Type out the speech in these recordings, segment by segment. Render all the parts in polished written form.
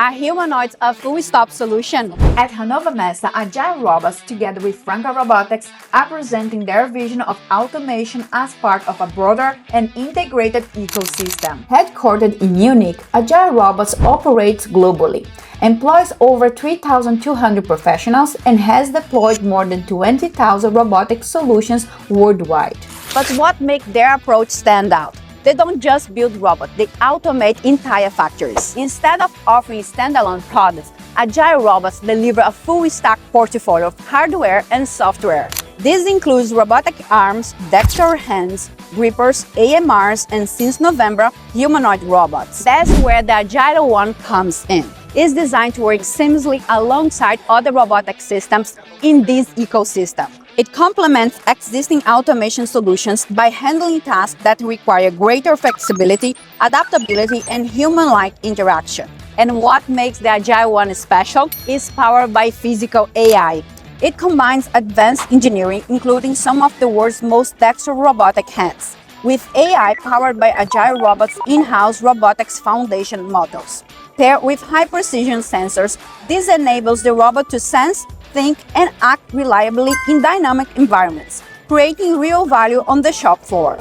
Are humanoids a full-stop solution? At Hannover MESSE, Agile Robots, together with Franca Robotics, are presenting their vision of automation as part of a broader and integrated ecosystem. Headquartered in Munich, Agile Robots operates globally, employs over 3,200 professionals, and has deployed more than 20,000 robotic solutions worldwide. But what makes their approach stand out? They don't just build robots, they automate entire factories. Instead of offering standalone products, Agile Robots deliver a full-stack portfolio of hardware and software. This includes robotic arms, dexter hands, grippers, AMRs, and since November, humanoid robots. That's where the Agile ONE comes in. It's designed to work seamlessly alongside other robotic systems in this ecosystem. It complements existing automation solutions by handling tasks that require greater flexibility, adaptability, and human-like interaction. And what makes the Agile ONE special is powered by physical AI. It combines advanced engineering, including some of the world's most dexterous robotic hands, with AI powered by Agile Robots' in-house robotics foundation models. Paired with high-precision sensors, this enables the robot to sense, think, and act reliably in dynamic environments, creating real value on the shop floor.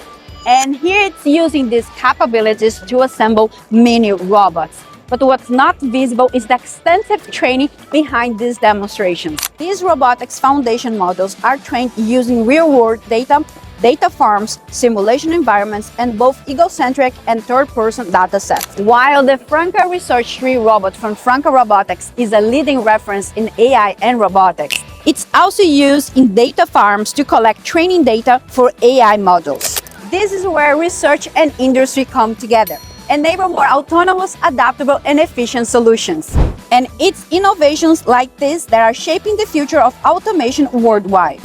And here it's using these capabilities to assemble mini robots. But what's not visible is the extensive training behind these demonstrations. These robotics foundation models are trained using real-world data farms, simulation environments, and both egocentric and third-person datasets. While the Franca Research 3 robot from Franca Robotics is a leading reference in AI and robotics, it's also used in data farms to collect training data for AI models. This is where research and industry come together, enable more autonomous, adaptable, and efficient solutions. And it's innovations like this that are shaping the future of automation worldwide.